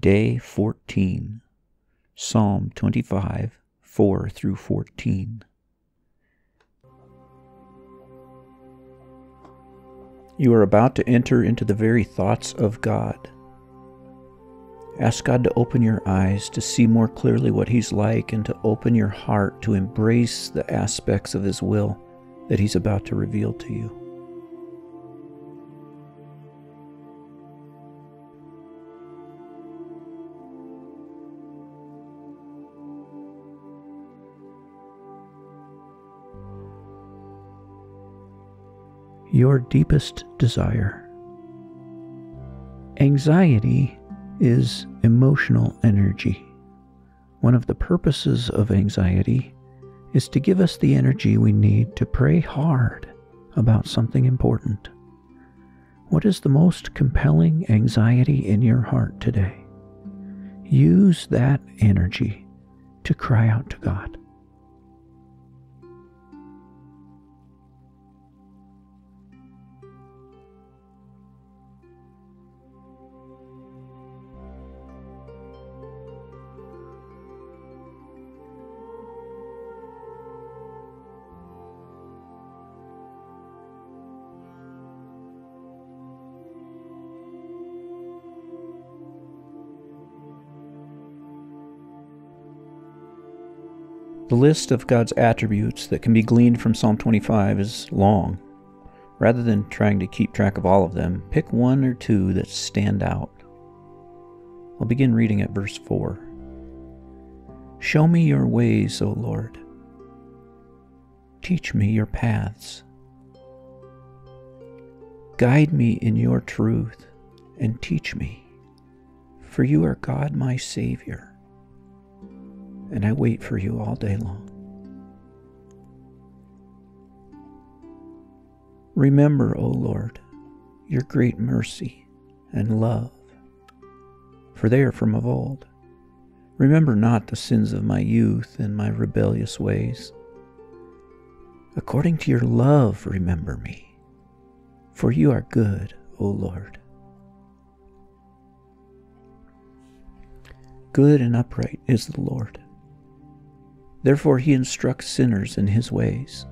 Day 14, Psalm 25, 4 through 14. You are about to enter into the very thoughts of God. Ask God to open your eyes to see more clearly what He's like and to open your heart to embrace the aspects of His will that He's about to reveal to you. Your deepest desire. Anxiety is emotional energy. One of the purposes of anxiety is to give us the energy we need to pray hard about something important. What is the most compelling anxiety in your heart today? Use that energy to cry out to God. The list of God's attributes that can be gleaned from Psalm 25 is long. Rather than trying to keep track of all of them, pick one or two that stand out. I'll begin reading at verse 4. Show me your ways, O Lord. Teach me your paths. Guide me in your truth and teach me, for you are God my Savior, and I wait for you all day long. Remember, O Lord, your great mercy and love, for they are from of old. Remember not the sins of my youth and my rebellious ways. According to your love, remember me, for you are good, O Lord. Good and upright is the Lord. Therefore he instructs sinners in his ways.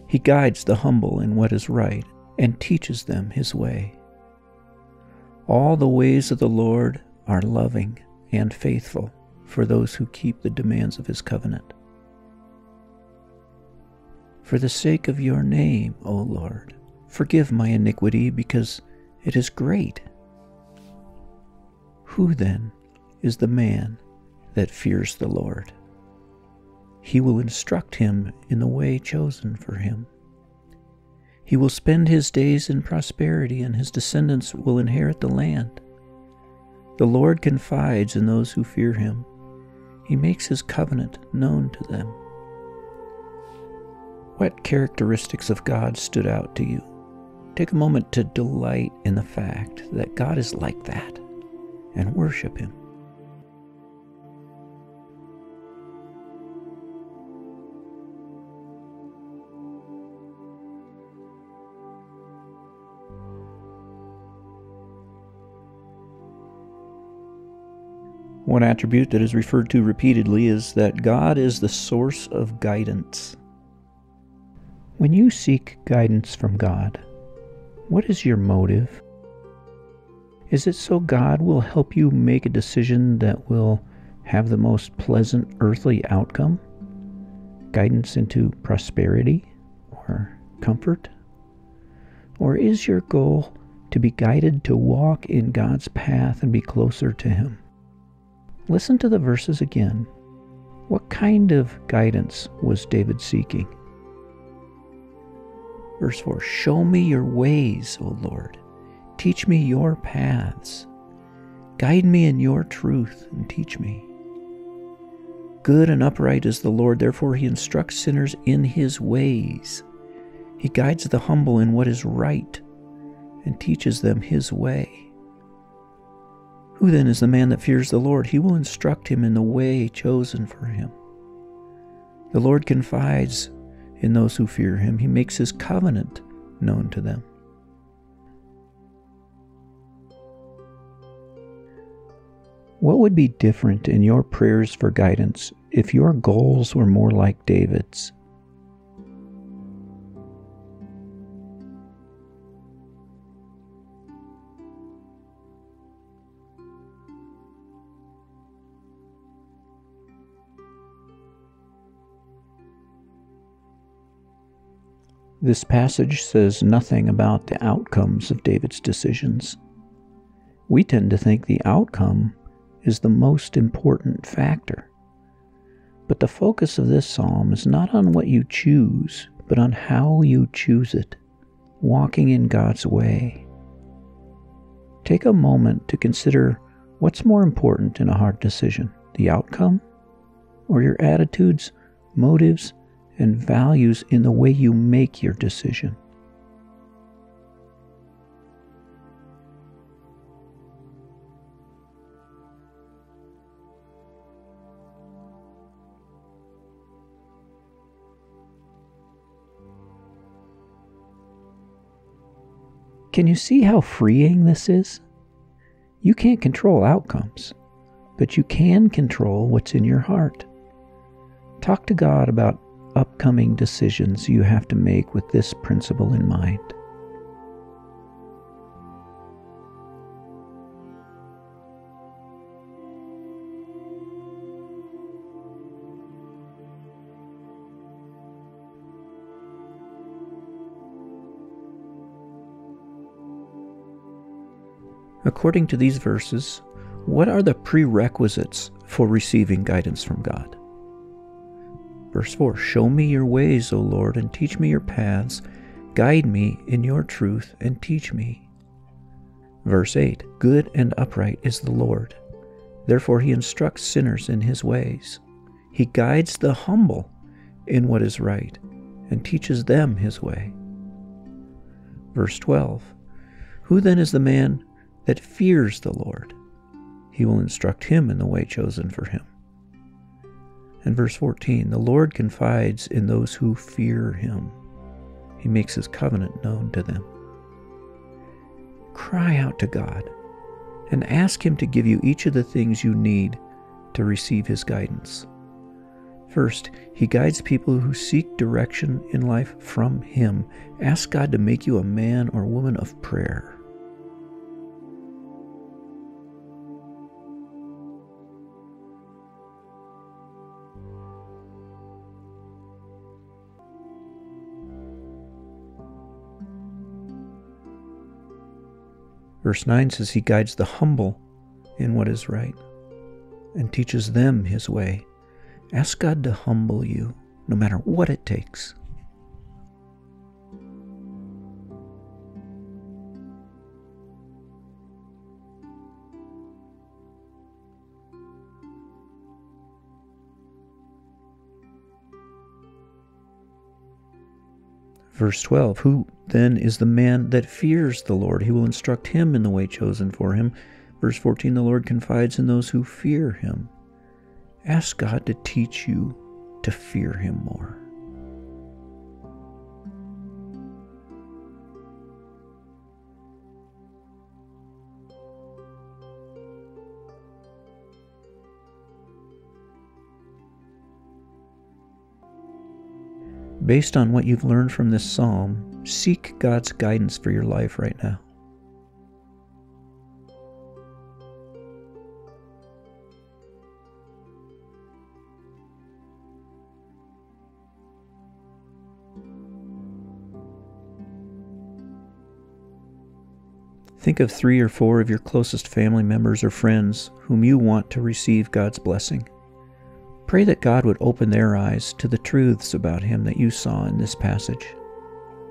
He guides the humble in what is right and teaches them his way. All the ways of the Lord are loving and faithful for those who keep the demands of his covenant. For the sake of your name, O Lord, forgive my iniquity because it is great. Who then is the man that fears the Lord? He will instruct him in the way chosen for him. He will spend his days in prosperity, and his descendants will inherit the land. The Lord confides in those who fear him. He makes his covenant known to them. What characteristics of God stood out to you? Take a moment to delight in the fact that God is like that and worship him. One attribute that is referred to repeatedly is that God is the source of guidance. When you seek guidance from God, what is your motive? Is it so God will help you make a decision that will have the most pleasant earthly outcome? Guidance into prosperity or comfort? Or is your goal to be guided to walk in God's path and be closer to him? Listen to the verses again. What kind of guidance was David seeking? Verse 4, show me your ways, O Lord. Teach me your paths. Guide me in your truth and teach me. Good and upright is the Lord, therefore he instructs sinners in his ways. He guides the humble in what is right and teaches them his way. Who then is the man that fears the Lord? He will instruct him in the way chosen for him. The Lord confides in those who fear him. He makes his covenant known to them. What would be different in your prayers for guidance if your goals were more like David's? This passage says nothing about the outcomes of David's decisions. We tend to think the outcome is the most important factor. But the focus of this psalm is not on what you choose, but on how you choose it, walking in God's way. Take a moment to consider what's more important in a hard decision, the outcome, or your attitudes, motives, and values in the way you make your decision. Can you see how freeing this is? You can't control outcomes, but you can control what's in your heart. Talk to God about upcoming decisions you have to make with this principle in mind. According to these verses, what are the prerequisites for receiving guidance from God? Verse 4, show me your ways, O Lord, and teach me your paths. Guide me in your truth and teach me. Verse 8, good and upright is the Lord. Therefore he instructs sinners in his ways. He guides the humble in what is right and teaches them his way. Verse 12, who then is the man that fears the Lord? He will instruct him in the way chosen for him. And verse 14, the Lord confides in those who fear him. He makes his covenant known to them. Cry out to God and ask him to give you each of the things you need to receive his guidance. First, he guides people who seek direction in life from him. Ask God to make you a man or woman of prayer. Verse 9 says he guides the humble in what is right and teaches them his way. Ask God to humble you, no matter what it takes. Verse 12, who then is the man that fears the Lord? He will instruct him in the way chosen for him. Verse 14, the Lord confides in those who fear him. Ask God to teach you to fear him more. Based on what you've learned from this psalm, seek God's guidance for your life right now. Think of 3 or 4 of your closest family members or friends whom you want to receive God's blessing. Pray that God would open their eyes to the truths about him that you saw in this passage.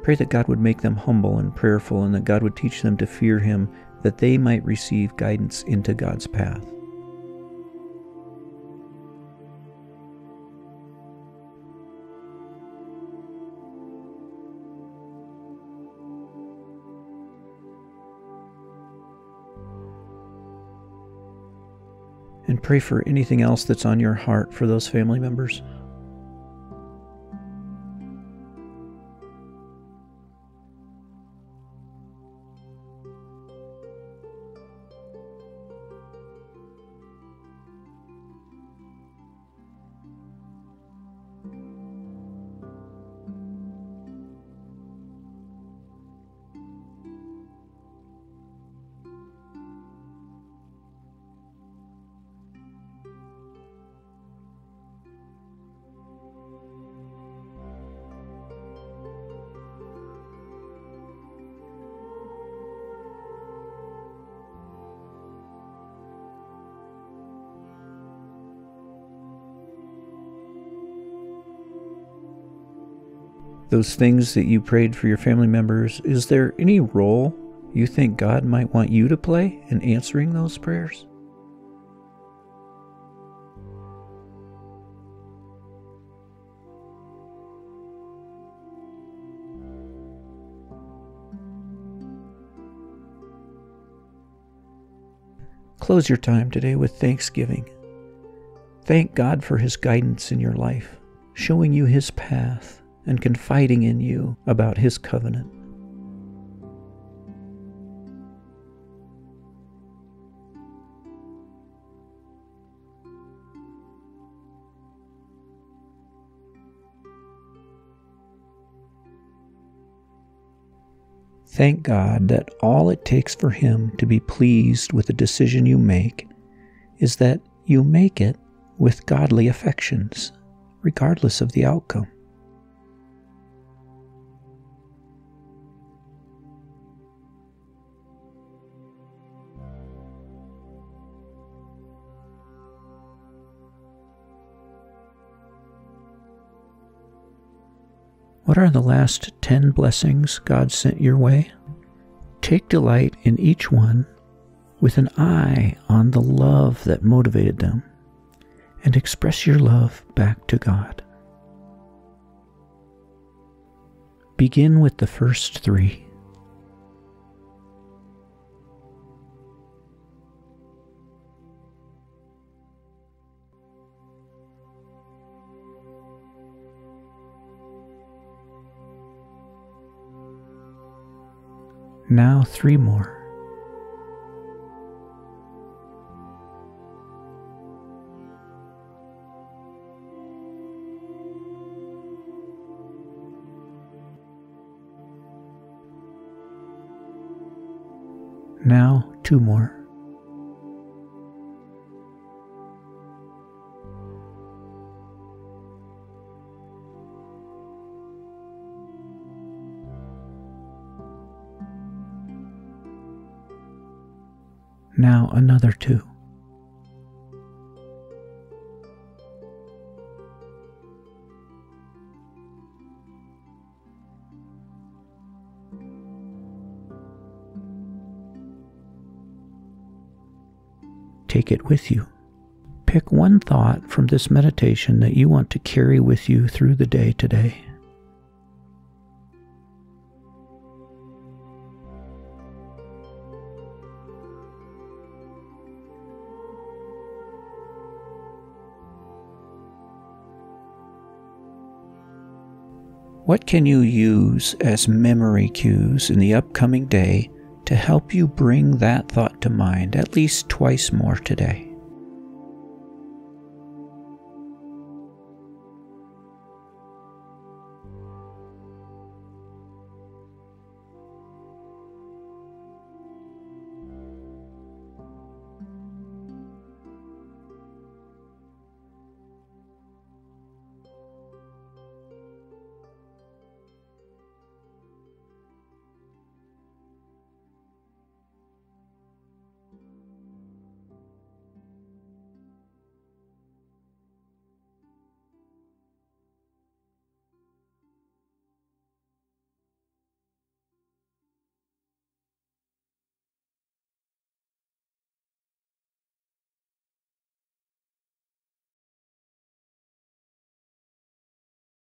Pray that God would make them humble and prayerful, and that God would teach them to fear him, that they might receive guidance into God's path. And pray for anything else that's on your heart for those family members. those things that you prayed for your family members, is there any role you think God might want you to play in answering those prayers? Close your time today with thanksgiving. Thank God for His guidance in your life, showing you His path and confiding in you about His covenant. Thank God that all it takes for Him to be pleased with the decision you make is that you make it with godly affections, regardless of the outcome. What are the last 10 blessings God sent your way? Take delight in each one with an eye on the love that motivated them, and express your love back to God. Begin with the first 3. Now 3 more. Now 2 more. Now another 2. Take it with you. Pick one thought from this meditation that you want to carry with you through the day today. What can you use as memory cues in the upcoming day to help you bring that thought to mind at least twice more today?